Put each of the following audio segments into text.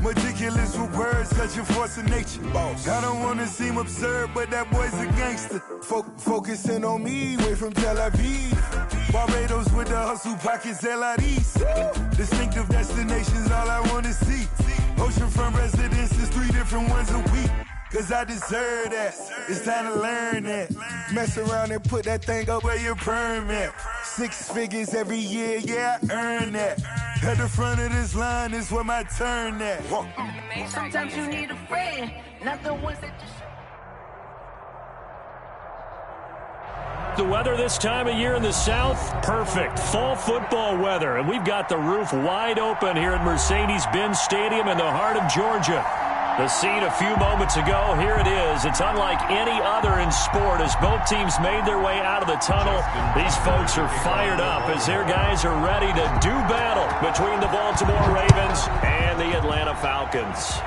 Meticulous with words, such a force of nature. Boss. I don't wanna seem absurd, but that boy's a gangster. Focusing on me, way from Tel Aviv. Barbados with the hustle pockets, LIDs. Distinctive destinations, all I wanna see. Oceanfront residences, 3 different ones a week. Cause I deserve that, it's time to learn that. Mess around and put that thing up where your permit. 6 figures every year, yeah, I earn that. At the front of this line is where my turn at. Sometimes you need a friend, not the ones that just... The weather this time of year in the South, perfect. Fall football weather, and we've got the roof wide open here at Mercedes-Benz Stadium in the heart of Georgia. The scene a few moments ago, here it is. It's unlike any other in sport as both teams made their way out of the tunnel. These folks are fired up as their guys are ready to do battle between the Baltimore Ravens and the Atlanta Falcons.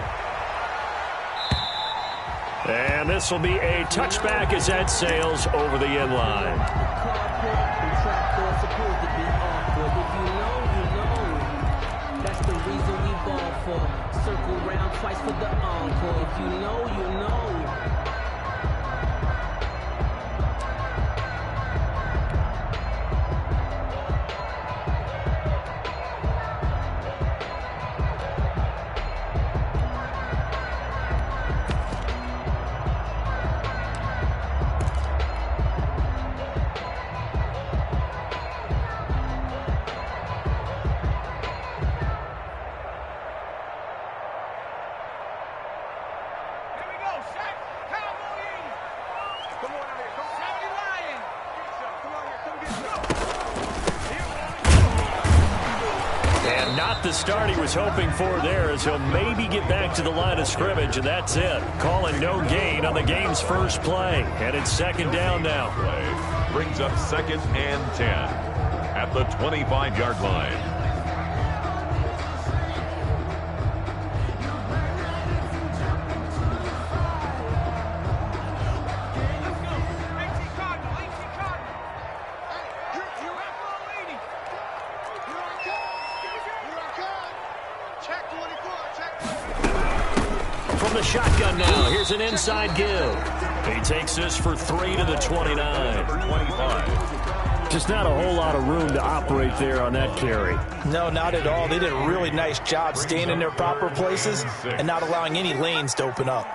And this will be a touchback as that sails over the end line. Circle round twice for the encore. If you know, you know. The start he was hoping for there as he'll maybe get back to the line of scrimmage, and that's it. Calling no gain on the game's first play. And it's second down now. Brings up 2nd and 10 at the 25-yard line. The shotgun now. Here's an inside give. He takes this for 3 to the 29. 25. Just not a whole lot of room to operate there on that carry. No, not at all. They did a really nice job staying in their proper places and not allowing any lanes to open up.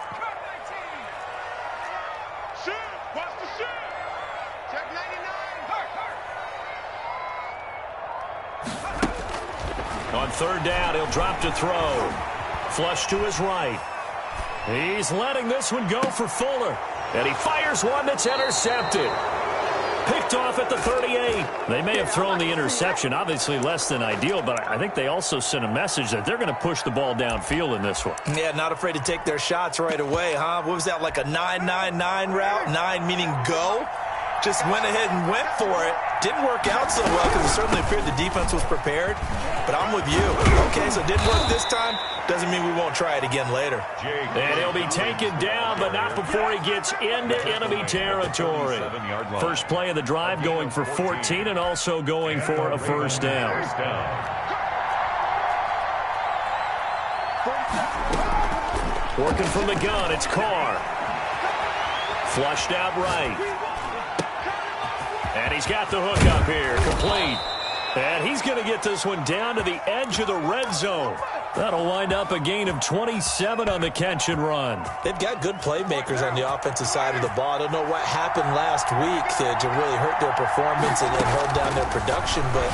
On 3rd down, he'll drop to throw. Flush to his right. He's letting this one go for Fuller. And he fires one that's intercepted. Picked off at the 38. They may have thrown the interception, obviously less than ideal, but I think they also sent a message that they're going to push the ball downfield in this one. Yeah, not afraid to take their shots right away, huh? What was that, like a 9-9-9 route? 9 meaning go? Just went ahead and went for it. Didn't work out so well because it certainly appeared the defense was prepared. But I'm with you. Okay, so it didn't work this time. Doesn't mean we won't try it again later. And he'll be taken down, but not before he gets into enemy territory. First play of the drive going for 14 and also going for a first down. Working from the gun, it's Carr. Flushed out right. And he's got the hook up here, complete. And he's going to get this one down to the edge of the red zone. That'll wind up a gain of 27 on the catch and run. They've got good playmakers on the offensive side of the ball. I don't know what happened last week to really hurt their performance and hold down their production, but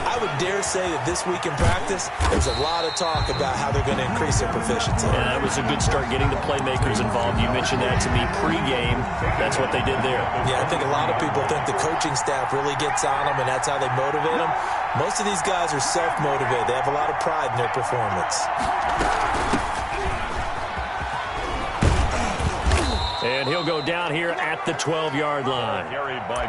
I would dare say that this week in practice, there's a lot of talk about how they're going to increase their proficiency. Yeah, that was a good start getting the playmakers involved. You mentioned that to me pregame. That's what they did there. Yeah, I think a lot of people think the coaching staff really gets on them, and that's how they motivate them. Most of these guys are self-motivated. They have a lot of pride in their performance. And he'll go down here at the 12-yard line.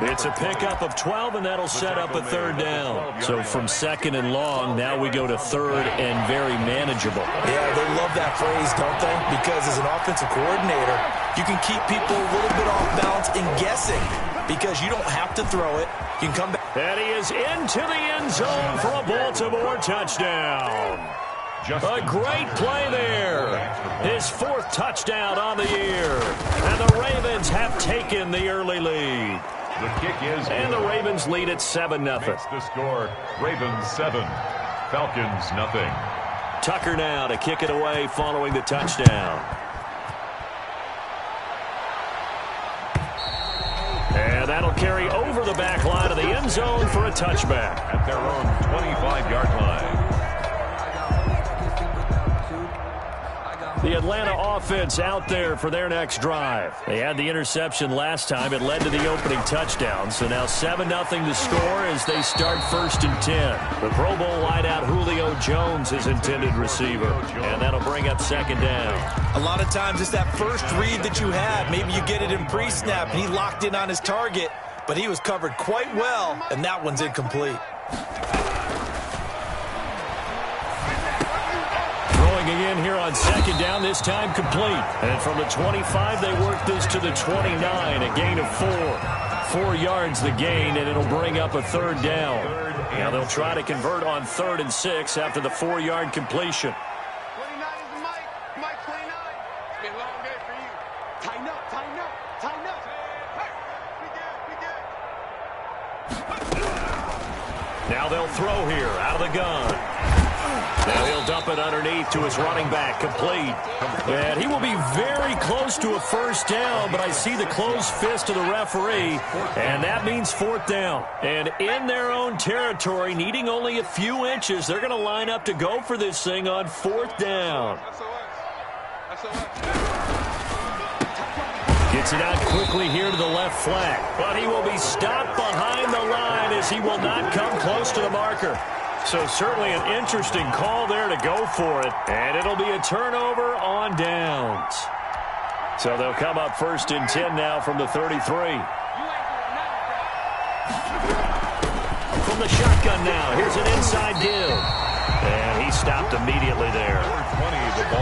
It's a pickup of 12, and that'll set up a third down. So from second and long, now we go to third and very manageable. Yeah, they love that phrase, don't they? Because as an offensive coordinator, you can keep people a little bit off balance and guessing because you don't have to throw it. You can come back. And he is into the end zone for a Baltimore touchdown. A great play there. His 4th touchdown on the year. And the Ravens have taken the early lead. The kick is and the Ravens lead at 7-0. Makes the score, Ravens 7, Falcons nothing. Tucker now to kick it away following the touchdown. And that'll carry over the back line of the end zone for a touchback. At their own 25-yard line. The Atlanta offense out there for their next drive. They had the interception last time. It led to the opening touchdown. So now 7-0 to score as they start 1st and 10. The Pro Bowl wideout Julio Jones is intended receiver. And that'll bring up 2nd down. A lot of times it's that first read that you have. Maybe you get it in pre-snap and he locked in on his target. But he was covered quite well, and that one's incomplete. Again here on 2nd down, this time complete. And from the 25, they work this to the 29, a gain of 4. 4 yards the gain, and it'll bring up a 3rd down. Now they'll try to convert on 3rd and 6 after the 4-yard completion. 29 is the Mike. Mike 29. It's been a long day for you. Tighten up, tighten up, tighten up. Hey, we good. Now they'll throw here out of the gun. Now he'll dump it underneath to his running back, complete. And he will be very close to a 1st down, but I see the closed fist of the referee, and that means 4th down. And in their own territory, needing only a few inches, they're going to line up to go for this thing on 4th down. Gets it out quickly here to the left flank, but he will be stopped behind the line as he will not come close to the marker. So certainly an interesting call there to go for it. And it'll be a turnover on downs. So they'll come up 1st and 10 now from the 33. From the shotgun now. Here's an inside give. And he stopped immediately there.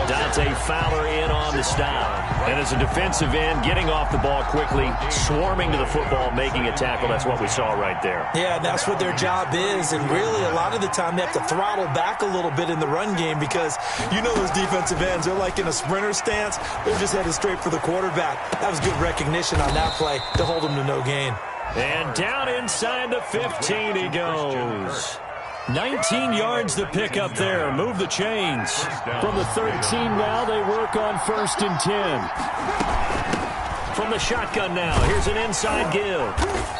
Dante Fowler in on the stop. And as a defensive end, getting off the ball quickly, swarming to the football, making a tackle. That's what we saw right there. Yeah, that's what their job is. And really, a lot of the time, they have to throttle back a little bit in the run game because you know those defensive ends, they're like in a sprinter stance. They're just headed straight for the quarterback. That was good recognition on that play to hold him to no gain. And down inside the 15 he goes. 19 yards to pick up there. Move the chains. From the 13 now, they work on 1st and 10. From the shotgun now, here's an inside give.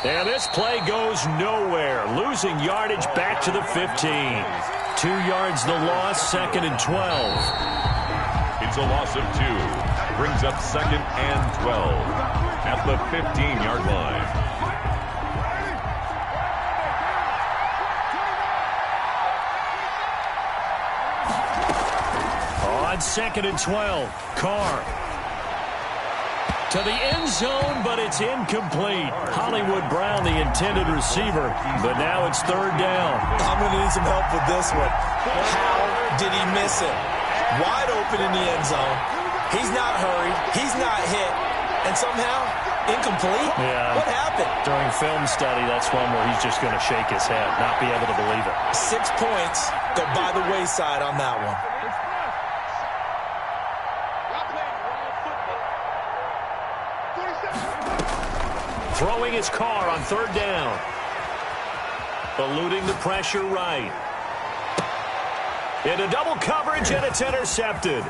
And this play goes nowhere. Losing yardage back to the 15. 2 yards the loss, 2nd and 12. It's a loss of 2. Brings up 2nd and 12 at the 15-yard line. On 2nd and 12, Carr to the end zone, but it's incomplete. Hollywood Brown, the intended receiver, but now it's 3rd down. I'm going to need some help with this one. How did he miss it? Wide open in the end zone. He's not hurried. He's not hit. And somehow, incomplete? Yeah. What happened? During film study, that's one where he's just going to shake his head, not be able to believe it. 6 points go by the wayside on that one. Throwing his Carr on 3rd down. Eluding the pressure right. Into double coverage, and it's intercepted.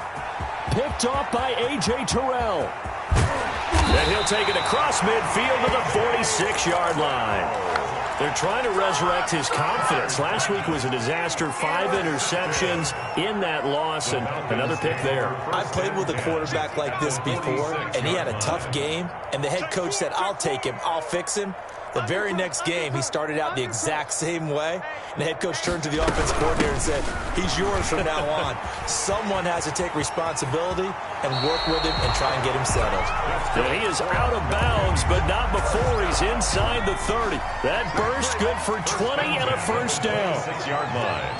Picked off by A.J. Terrell. And he'll take it across midfield to the 46-yard line. They're trying to resurrect his confidence. Last week was a disaster. 5 interceptions in that loss, and another pick there. I've played with a quarterback like this before, and he had a tough game, and the head coach said, I'll take him, I'll fix him. The very next game, he started out the exact same way, and the head coach turned to the offensive coordinator and said, he's yours from now on. Someone has to take responsibility and work with him and try and get him settled. And he is out of bounds, but not before he's inside the 30. That burst good for 20 and a 1st down. 6-yard line.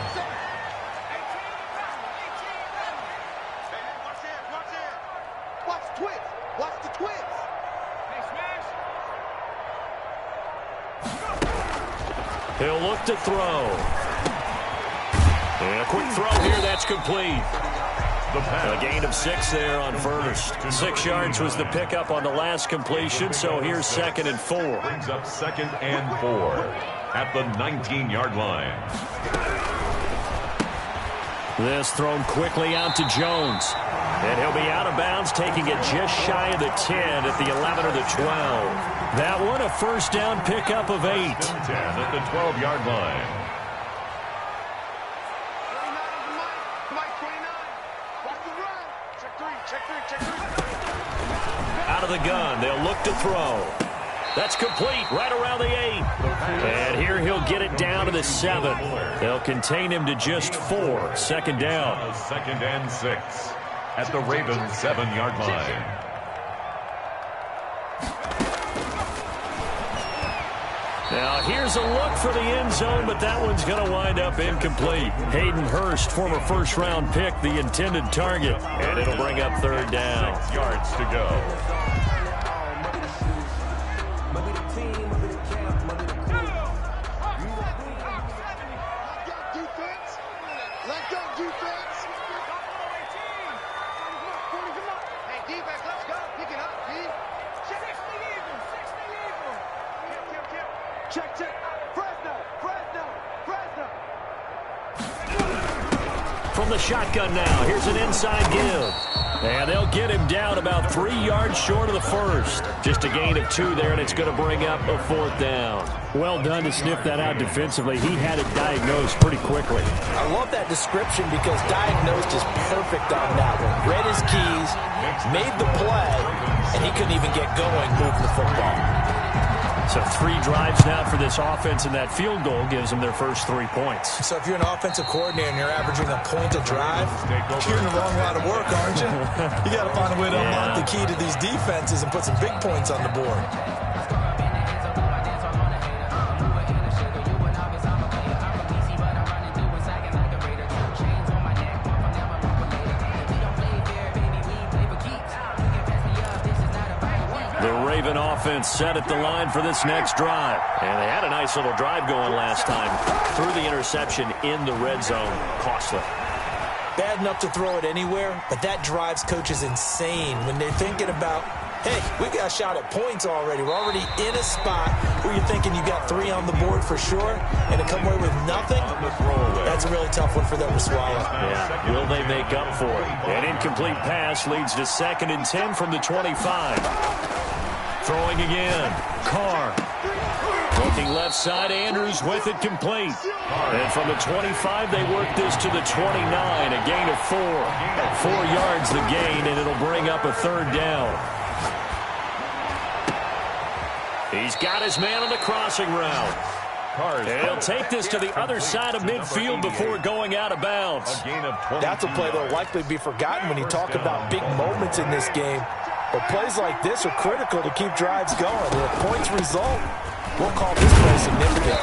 Watch the twist. Watch the twist. He'll look to throw. And a quick throw here, that's complete. A gain of 6 there on first. 6 yards was the pickup on the last completion, so here's 2nd and 4. Brings up 2nd and 4 at the 19-yard line. This thrown quickly out to Jones. And he'll be out of bounds, taking it just shy of the 10 at the 11 or the 12. That one, a first down pickup of 8. 10 at the 12-yard line. Out of the gun, they'll look to throw. That's complete, right around the 8. And here he'll get it down to the 7. They'll contain him to just 4. 2nd down. 2nd and 6 at the Ravens 7-yard line. Now here's a look for the end zone, but that one's going to wind up incomplete. Hayden Hurst, former first-round pick, the intended target. And it'll bring up 3rd down. 6 yards to go. From the shotgun now, here's an inside give. And they'll get him down about 3 yards short of the first. Just a gain of 2 there, and it's going to bring up a 4th down. Well done to sniff that out defensively. He had it diagnosed pretty quickly. I love that description because diagnosed is perfect on that one. Read his keys, made the play, and he couldn't even get going moving the football. So 3 drives now for this offense, and that field goal gives them their first 3 points. So if you're an offensive coordinator and you're averaging a point a drive, you're in the wrong line of work, aren't you? You got to find a way to unlock the key to these defenses and put some big points on the board. Offense set at the line for this next drive. And they had a nice little drive going last time. Threw the interception in the red zone. Costly. Bad enough to throw it anywhere, but that drives coaches insane when they're thinking about, hey, we got a shot at points already. We're already in a spot where you're thinking you got 3 on the board for sure, and to come away with nothing, that's a really tough one for them to swallow. Yeah, will they make up for it? An incomplete pass leads to 2nd and 10 from the 25. Throwing again. Carr. Looking left side. Andrews with it complete. And from the 25, they work this to the 29. A gain of 4. 4 yards the gain, and it'll bring up a 3rd down. He's got his man on the crossing route. And he'll take this to the other side of midfield before going out of bounds. That's a play that will likely be forgotten when you talk about big moments in this game. But plays like this are critical to keep drives going. And if points result, we'll call this play significant.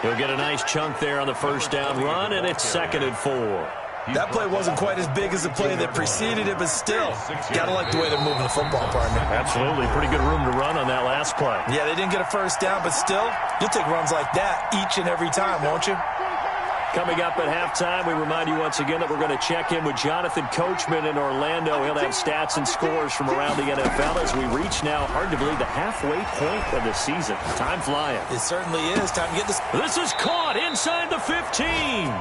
He'll get a nice chunk there on the first down run, and it's 2nd and 4. That play wasn't quite as big as the play that preceded it, but still, got to like the way they're moving the football, partner. Absolutely. Pretty good room to run on that last play. Yeah, they didn't get a first down, but still, you'll take runs like that each and every time, won't you? Coming up at halftime, we remind you once again that we're going to check in with Jonathan Coachman in Orlando. He'll have stats and scores from around the NFL as we reach now, hard to believe, the halfway point of the season. Time flying. It certainly is. Time to get this. This is caught inside the 15.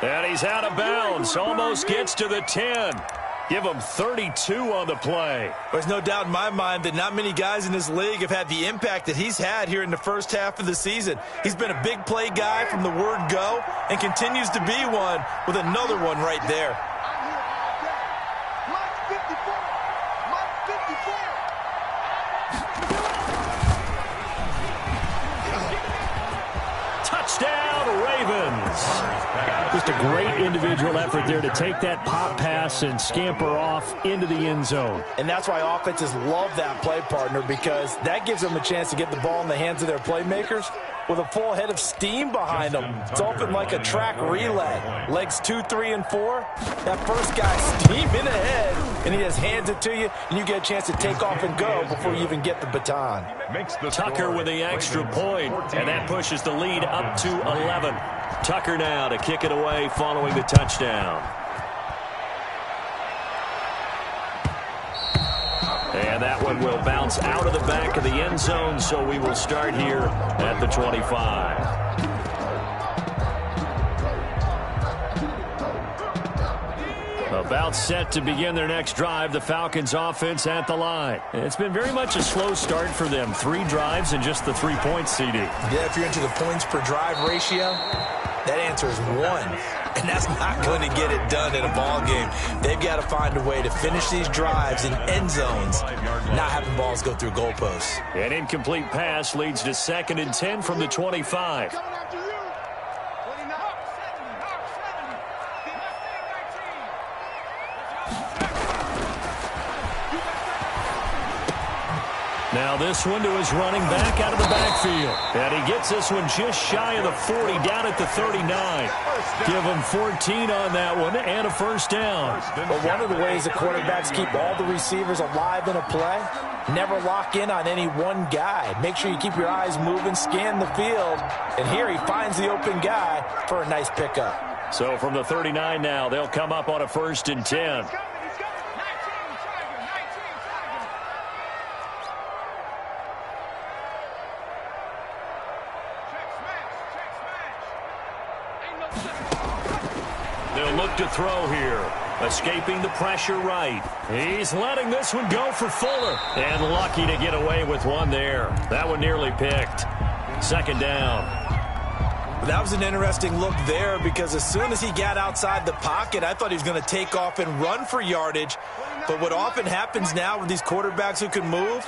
And he's out of bounds. Almost gets to the 10. Give him 32 on the play. There's no doubt in my mind that not many guys in this league have had the impact that he's had here in the first half of the season. He's been a big play guy from the word go and continues to be one with another one right there. Touchdown, Ravens. Just a great individual effort there to take that pop pass and scamper off into the end zone. And that's why offenses love that play, partner, because that gives them a chance to get the ball in the hands of their playmakers with a full head of steam behind them. It's often like a track relay. Legs 2, 3, and 4. That first guy steaming ahead, and he just hands it to you, and you get a chance to take off and go before you even get the baton. Tucker with the extra point, and that pushes the lead up to 11. Tucker now to kick it away following the touchdown. And that one will bounce out of the back of the end zone, so we will start here at the 25. About set to begin their next drive, the Falcons offense at the line. It's been very much a slow start for them. 3 drives and just the 3 points, CD. Yeah, if you're into the points per drive ratio, that answer is 1. And that's not going to get it done in a ball game. They've got to find a way to finish these drives in end zones, not having balls go through goalposts. An incomplete pass leads to 2nd and 10 from the 25. Now this one to his running back out of the backfield. And he gets this one just shy of the 40, down at the 39. Give him 14 on that one and a first down. But one of the ways the quarterbacks keep all the receivers alive in a play, never lock in on any one guy. Make sure you keep your eyes moving, scan the field. And here he finds the open guy for a nice pickup. So from the 39 now, they'll come up on a 1st and 10. They'll look to throw here. Escaping the pressure right. He's letting this one go for Fuller. And lucky to get away with one there. That one nearly picked. 2nd down. That was an interesting look there because as soon as he got outside the pocket, I thought he was going to take off and run for yardage. But what often happens now with these quarterbacks who can move,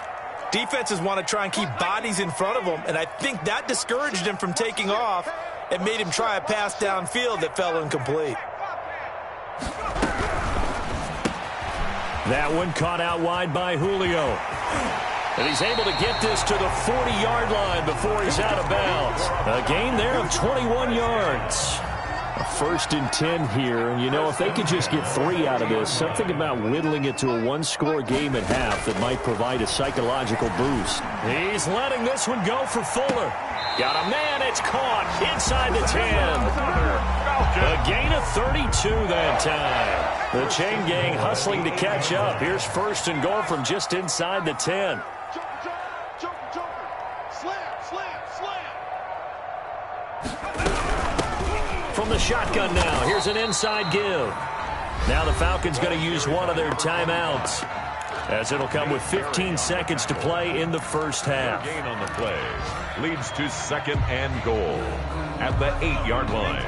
defenses want to try and keep bodies in front of them. And I think that discouraged him from taking off and made him try a pass downfield that fell incomplete. That one caught out wide by Julio. And he's able to get this to the 40-yard line before he's out of bounds. A gain there of 21 yards. A 1st and 10 here. And, you know, if they could just get 3 out of this, something about whittling it to a 1-score game at half that might provide a psychological boost. He's letting this one go for Fuller. Got a man. It's caught inside the 10. A gain of 32 that time. The chain gang hustling to catch up. Here's 1st and goal from just inside the 10. From the shotgun now, here's an inside give. Now the Falcons going to use one of their timeouts, as it'll come with 15 seconds to play in the first half. Gain on the play leads to 2nd and goal at the 8-yard line.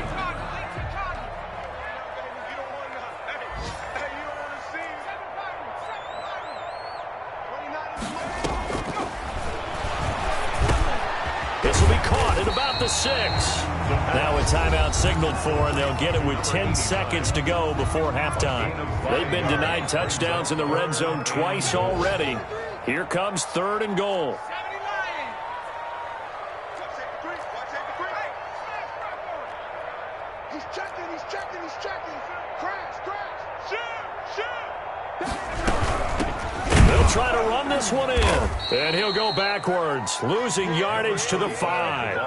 This will be caught at about the 6. Now a timeout signaled for, and they'll get it with 10 seconds to go before halftime. They've been denied touchdowns in the red zone twice already. Here comes 3rd and goal. He's checking. Crash. Shoot. They'll try to run this one in. And he'll go backwards, losing yardage to the 5.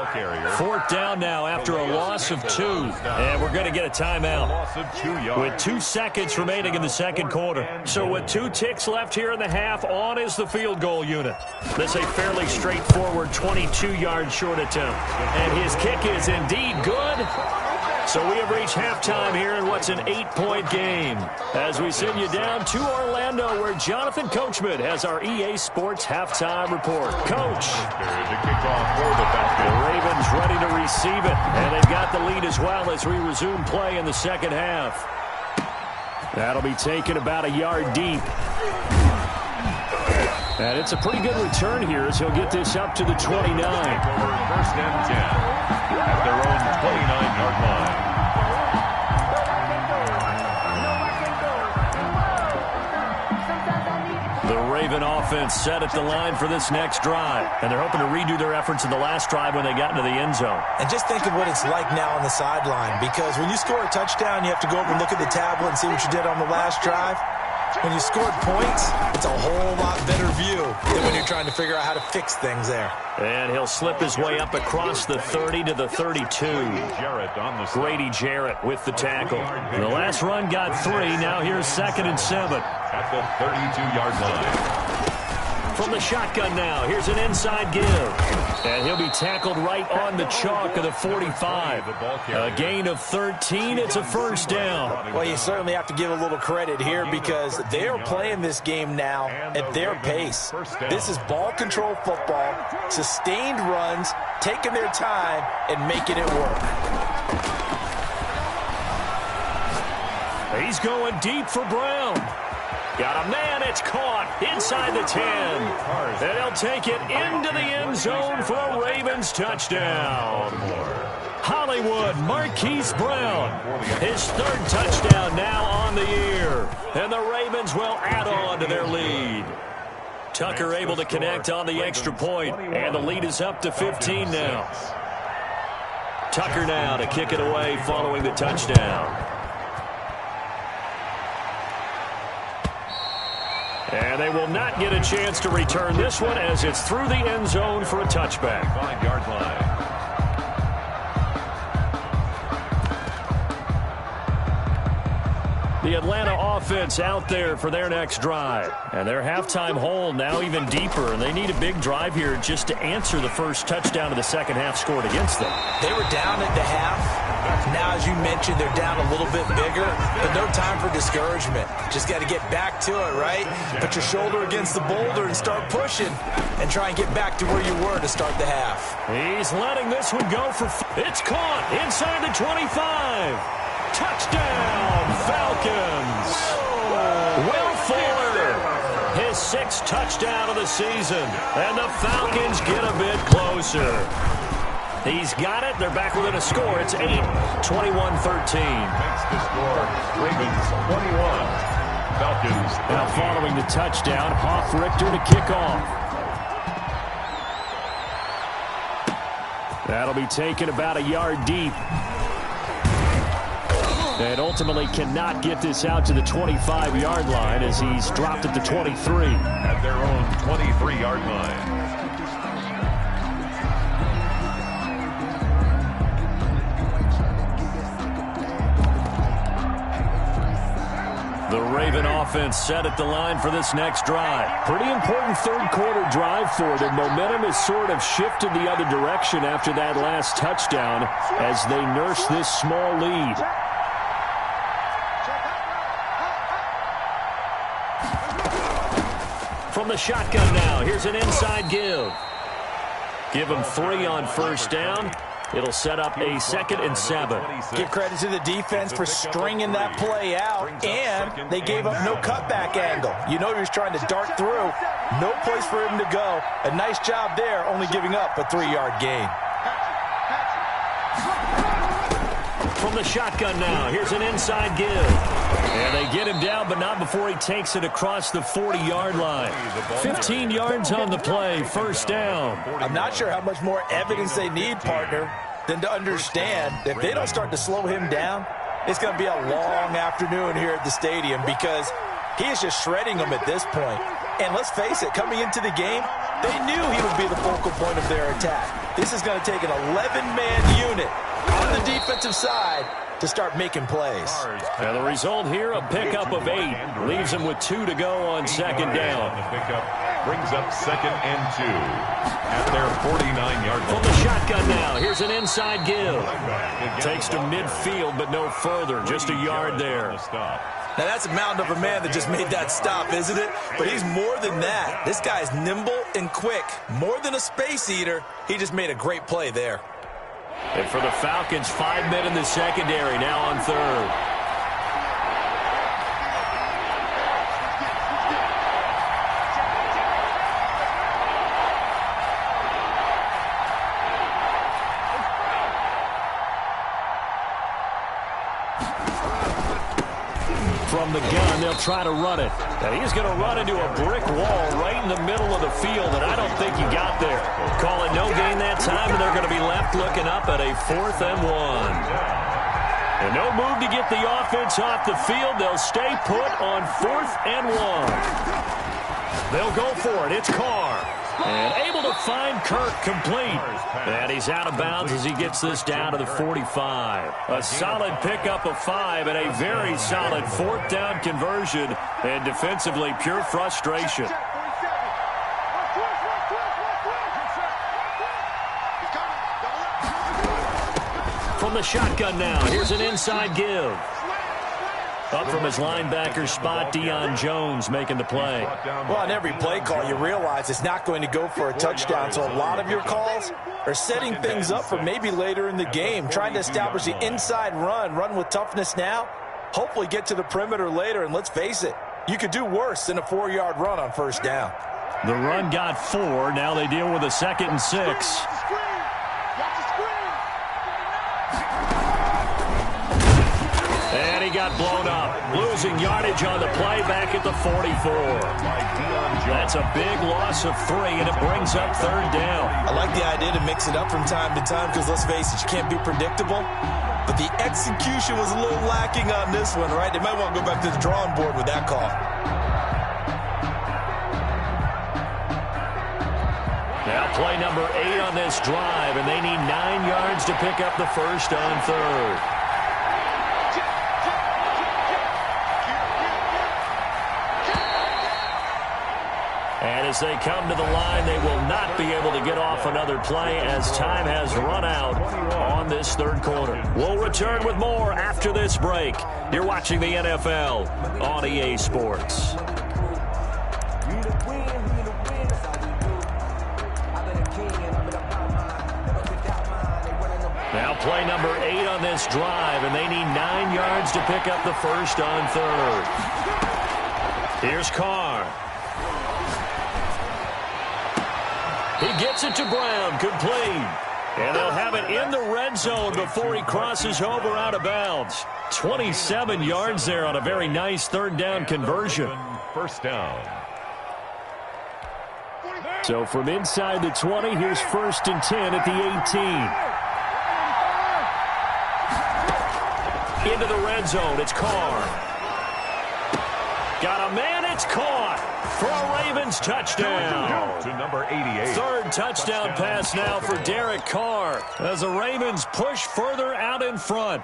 4th down now after a loss of 2. And we're going to get a timeout with 2 seconds remaining in the 2nd quarter. So with 2 ticks left here in the half, on is the field goal unit. This is a fairly straightforward 22-yard short attempt. And his kick is indeed good. So we have reached halftime here in what's an 8-point game, as we send you down to Orlando, where Jonathan Coachman has our EA Sports halftime report. Coach. The kickoff for the Falcons. The Ravens ready to receive it, and they've got the lead as well as we resume play in the 2nd half. That'll be taken about a yard deep. And it's a pretty good return here as he'll get this up to the 29. 1st and 10 at their own 29-yard line. The Raven offense set at the line for this next drive, and they're hoping to redo their efforts in the last drive when they got into the end zone. And just think of what it's like now on the sideline, because when you score a touchdown, you have to go over and look at the tablet and see what you did on the last drive. When you scored points, it's a whole lot better view than when you're trying to figure out how to fix things there. And he'll slip his way up across the 30 to the 32. Grady Jarrett with the tackle. The last run got 3. Now here's 2nd and 7. At the 32-yard line. From the shotgun now, here's an inside give. And he'll be tackled right on the chalk of the 45. A gain of 13. It's a first down. Well, you certainly have to give a little credit here because they are playing this game now at their pace. This is ball control football, sustained runs, taking their time, and making it work. He's going deep for Brown. Got a man, it's caught inside the 10. And he'll take it into the end zone for a Ravens touchdown. Hollywood Marquise Brown, his 3rd touchdown now on the year. And the Ravens will add on to their lead. Tucker able to connect on the extra point, and the lead is up to 15 now. Tucker now to kick it away following the touchdown. And they will not get a chance to return this one as it's through the end zone for a touchback. 5-yard line. The Atlanta offense out there for their next drive. And their halftime hole now even deeper. And they need a big drive here just to answer the first touchdown of the second half scored against them. They were down at the half. Now, as you mentioned, they're down a little bit bigger, but no time for discouragement. Just got to get back to it, right? Put your shoulder against the boulder and start pushing and try and get back to where you were to start the half. He's letting this one go for... It's caught inside the 25. Touchdown, Falcons. Will Fuller, his 6th touchdown of the season. And the Falcons get a bit closer. He's got it. They're back within a score. It's 8, 21-13. Makes the score. Ravens 21. Falcons 13. Now following the touchdown, Hoff-Richter to kick off. That'll be taken about a yard deep. And ultimately cannot get this out to the 25-yard line as he's dropped at the 23. At their own 23-yard line. The Raven offense set at the line for this next drive. Pretty important third-quarter drive for them. Momentum has sort of shifted the other direction after that last touchdown as they nurse this small lead. From the shotgun now, here's an inside give. Give him 3 on first down. It'll set up a 2nd and 7. Give credit to the defense for stringing that play out, and they gave up no cutback angle. You know he was trying to dart through. No place for him to go. A nice job there, only giving up a 3-yard gain. From the shotgun now, here's an inside give. And they get him down, but not before he takes it across the 40-yard line. 15 yards on the play, first down. I'm not sure how much more evidence they need, partner, than to understand that if they don't start to slow him down, it's going to be a long afternoon here at the stadium because he is just shredding them at this point. And let's face it, coming into the game, they knew he would be the focal point of their attack. This is going to take an 11-man unit on the defensive side to start making plays. And the result here, a pickup of 8. Leaves him with 2 to go on second down. The pickup brings up 2nd and 2 at their 49-yard line. From the shotgun now, here's an inside give. Takes to midfield, but no further. Just a yard there. Now that's a mountain of a man that just made that stop, isn't it? But he's more than that. This guy's nimble and quick. More than a space eater. He just made a great play there. And for the Falcons, 5 men in the secondary, now on third. From the gun, they'll try to run it. And he's going to run into a brick wall right in the middle of the field, and I don't think he got there. Call it no gain that time, and they're going to be left looking up at a 4th and 1. And no move to get the offense off the field. They'll stay put on 4th and 1. They'll go for it. It's Carr. And able to find Kirk complete. And he's out of bounds as he gets this down to the 45. A solid pickup of 5 and a very solid 4th down conversion. And defensively, pure frustration. From the shotgun now, here's an inside give. Up from his linebacker spot, Deion Jones making the play. Well, on every play call, you realize it's not going to go for a touchdown. So a lot of your calls are setting things up for maybe later in the game, trying to establish the inside run with toughness now, hopefully get to the perimeter later. And let's face it, you could do worse than a 4-yard run on 1st down. The run got 4. Now they deal with a 2nd and 6. And he got blown up, losing yardage on the play back at the 44. That's a big loss of 3, and it brings up 3rd down. I like the idea to mix it up from time to time because, let's face it, you can't be predictable. But the execution was a little lacking on this one, right? They might want to go back to the drawing board with that call. Now play number 8 on this drive, and they need 9 yards to pick up the 1st on 3rd. And as they come to the line, they will not be able to get off another play as time has run out on this 3rd quarter. We'll return with more after this break. You're watching the NFL on EA Sports. Now play number 8 on this drive, and they need 9 yards to pick up the 1st on 3rd. Here's Carr. He gets it to Brown, complete. And they'll have it in the red zone before he crosses over out of bounds. 27 yards there on a very nice 3rd down conversion. 1st down. So from inside the 20, here's 1st and 10 at the 18. Into the red zone, it's Carr. Got a man, it's caught for a Ravens touchdown. To number 88. 3rd touchdown pass now for Derek Carr as the Ravens push further out in front.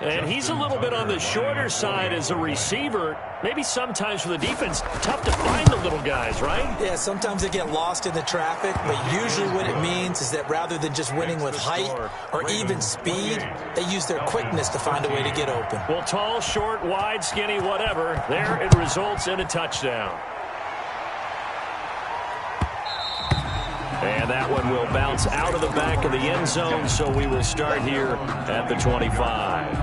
And he's a little bit on the shorter side as a receiver. Maybe sometimes for the defense, tough to find the little guys, right? Yeah, sometimes they get lost in the traffic, but usually what it means is that rather than just winning with height or even speed, they use their quickness to find a way to get open. Well, tall, short, wide, skinny, whatever, there it results in a touchdown. And that one will bounce out of the back of the end zone, so we will start here at the 25.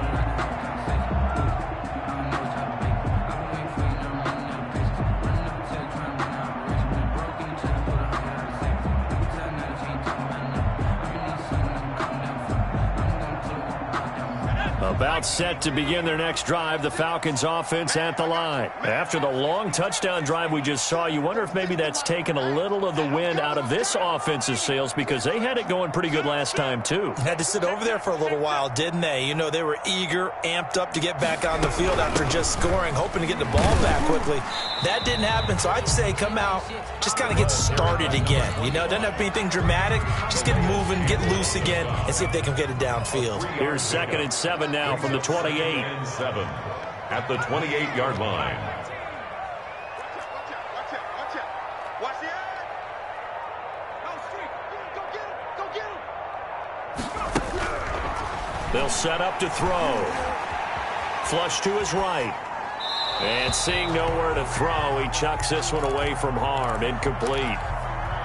About set to begin their next drive, the Falcons offense at the line. After the long touchdown drive we just saw, you wonder if maybe that's taken a little of the wind out of this offense's sails because they had it going pretty good last time too. Had to sit over there for a little while, didn't they? You know, they were eager, amped up to get back on the field after just scoring, hoping to get the ball back quickly. That didn't happen, so I'd say come out, just kind of get started again. You know, doesn't have to be anything dramatic. Just get moving, get loose again, and see if they can get it downfield. Here's 2nd and 7 now from the 28. 7 at the 28-yard line. Watch the eye. Go get him. They'll set up to throw. Flush to his right. And seeing nowhere to throw, he chucks this one away from harm. Incomplete.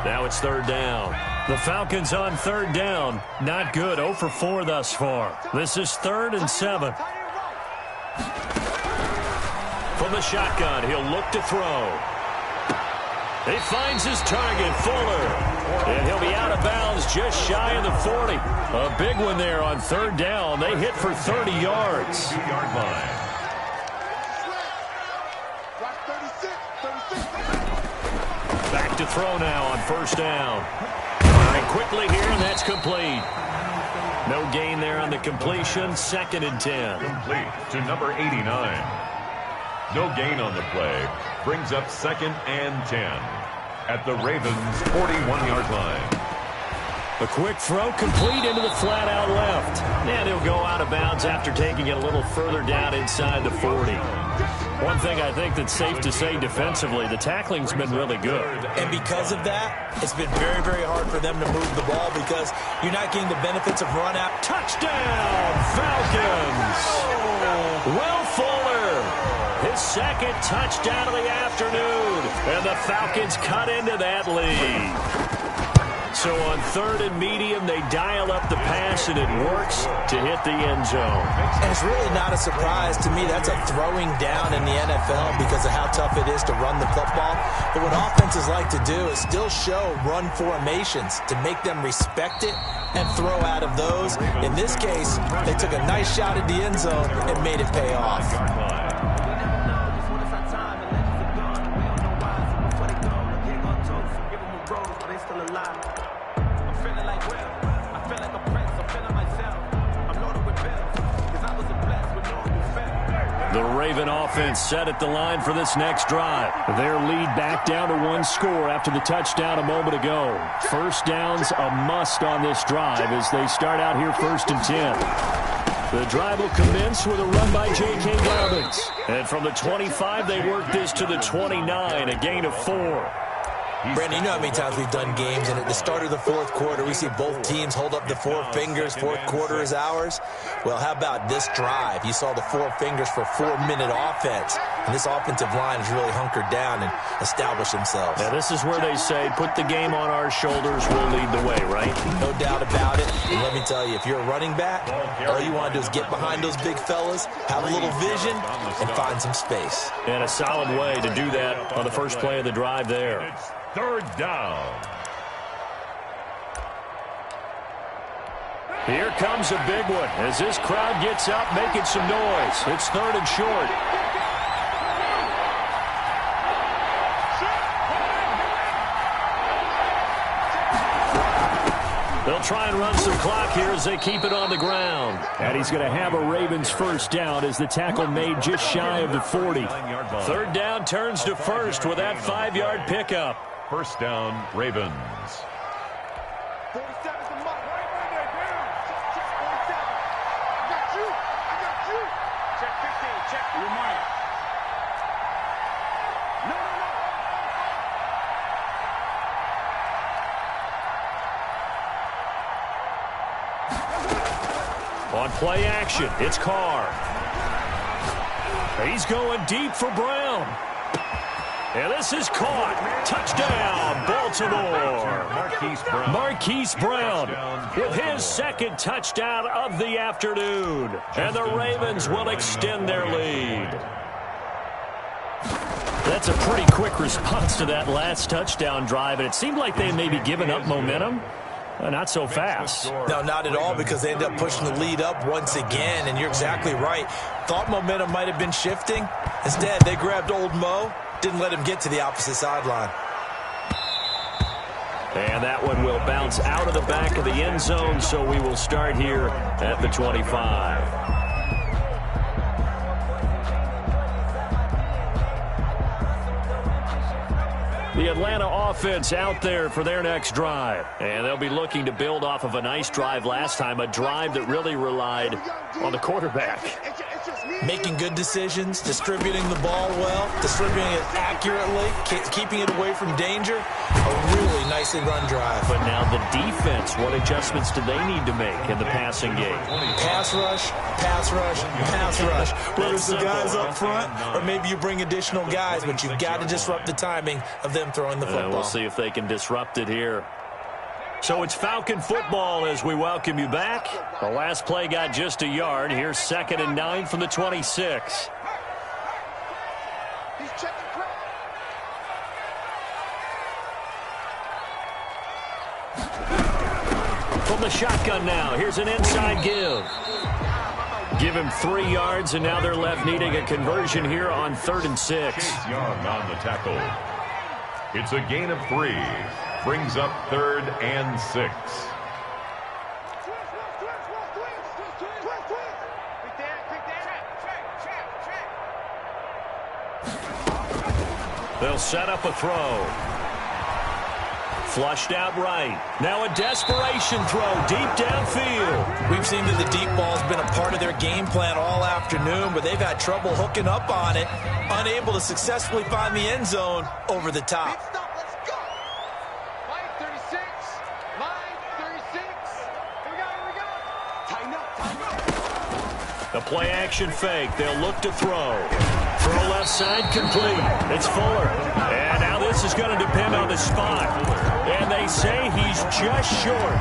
Now it's 3rd down. The Falcons on 3rd down. Not good. 0 for 4 thus far. This is 3rd and 7. From the shotgun, he'll look to throw. He finds his target, Fuller. And he'll be out of bounds just shy of the 40. A big one there on 3rd down. They hit for 30 yards. 2-yard line. Back to throw now on 1st down. Very quickly here, and that's complete. No gain there on the completion. 2nd and 10. Complete to number 89. No gain on the play. Brings up 2nd and 10 at the Ravens' 41-yard line. A quick throw complete into the flat out left. And he'll go out of bounds after taking it a little further down inside the 40. One thing I think that's safe to say defensively, the tackling's been really good. And because of that, it's been very, very hard for them to move the ball because you're not getting the benefits of run out. Touchdown, Falcons! Will Fuller, his 2nd touchdown of the afternoon. And the Falcons cut into that lead. So on 3rd and medium, they dial up the pass, and it works to hit the end zone. And it's really not a surprise to me. That's a throwing down in the NFL because of how tough it is to run the football. But what offenses like to do is still show run formations to make them respect it and throw out of those. In this case, they took a nice shot at the end zone and made it pay off. The Raven offense set at the line for this next drive. Their lead back down to 1 score after the touchdown a moment ago. First down's a must on this drive as they start out here 1st and 10. The drive will commence with a run by J.K. Dobbins. And from the 25, they work this to the 29, a gain of 4. Brandon, you know how many times we've done games, and at the start of the 4th quarter, we see both teams hold up the 4 fingers, 4th quarter is ours. Well, how about this drive? You saw the 4 fingers for 4-minute offense, and this offensive line has really hunkered down and established themselves. Now, this is where they say, put the game on our shoulders, we'll lead the way, right? No doubt about it. And let me tell you, if you're a running back, all you want to do is get behind those big fellas, have a little vision, and find some space. And a solid way to do that on the first play of the drive there. 3rd down. Here comes a big one as this crowd gets up making some noise. It's 3rd and short. They'll try and run some clock here as they keep it on the ground. And he's going to have a Ravens first down as the tackle made just shy of the 40. 3rd down turns to 1st with that 5-yard pickup. First down, Ravens. 47's the mark. Right there, down. Check 47. I got you. I got you. Check 15. Check your money. No. On play action, it's Carr. He's going deep for Brown. And this is caught. Touchdown, Baltimore. Marquise Brown with his 2nd touchdown of the afternoon. And the Ravens will extend their lead. That's a pretty quick response to that last touchdown drive, and it seemed like they may be giving up momentum. Not so fast. No, not at all, because they ended up pushing the lead up once again, and you're exactly right. Thought momentum might have been shifting. Instead, they grabbed old Mo. Didn't let him get to the opposite sideline. And that one will bounce out of the back of the end zone, so we will start here at the 25. The Atlanta offense out there for their next drive. And they'll be looking to build off of a nice drive last time, a drive that really relied on the quarterback. Making good decisions, distributing the ball well, distributing it accurately, keeping it away from danger. A really nicely run drive. But now the defense, what adjustments do they need to make in the passing game? Pass rush, pass rush, pass rush. Whether it's the guys up front or maybe you bring additional guys, but you've got to disrupt the timing of them throwing the football. We'll see if they can disrupt it here. So it's Falcon football as we welcome you back. The last play got just a yard. Here's 2nd and 9 from the 26. From the shotgun now, here's an inside give. Give him 3 yards, and now they're left needing a conversion here on 3rd and 6. Chase Young on the tackle. It's a gain of 3. Brings up 3rd and 6. They'll set up a throw. Flushed out right. Now a desperation throw deep downfield. We've seen that the deep ball's been a part of their game plan all afternoon, but they've had trouble hooking up on it, unable to successfully find the end zone over the top. Let's go. Line 36. Line 36. Here we go. Tighten up. The play action fake. They'll look to throw. Throw left side complete. It's Fuller. And now this is going to depend on the spot. And they say he's just short.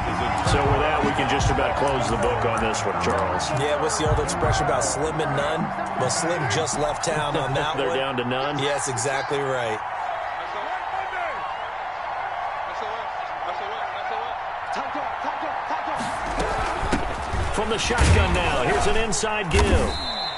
So with that, we can just about close the book on this one, Charles. Yeah, what's the old expression about slim and none? Well, Slim just left town on that They're one. down to none? Yes, exactly right. From the shotgun now, here's an inside give.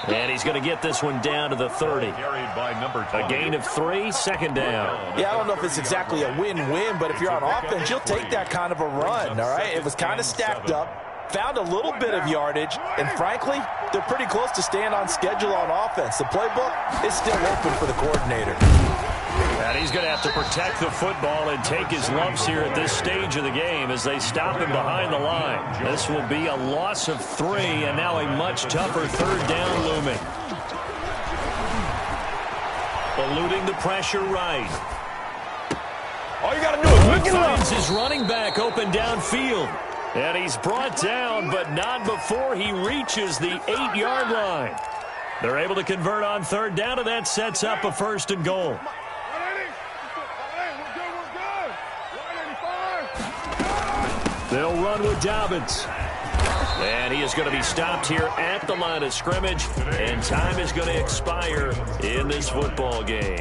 And he's going to get this one down to the 30. A gain of 3, second down. Yeah, I don't know if it's exactly a win-win, but if you're on offense, you'll take that kind of a run, all right? It was kind of stacked up, found a little bit of yardage, and frankly, they're pretty close to staying on schedule on offense. The playbook is still open for the coordinator. And he's going to have to protect the football and take his lumps here at this stage of the game as they stop him behind the line. This will be a loss of 3, and now a much tougher third down looming. Eluding the pressure right. All you got to do is look it up. Finds his running back open downfield. And he's brought down, but not before he reaches the 8-yard line. They're able to convert on third down, and that sets up a 1st and goal. They'll run with Dobbins. And he is going to be stopped here at the line of scrimmage, and time is going to expire in this football game.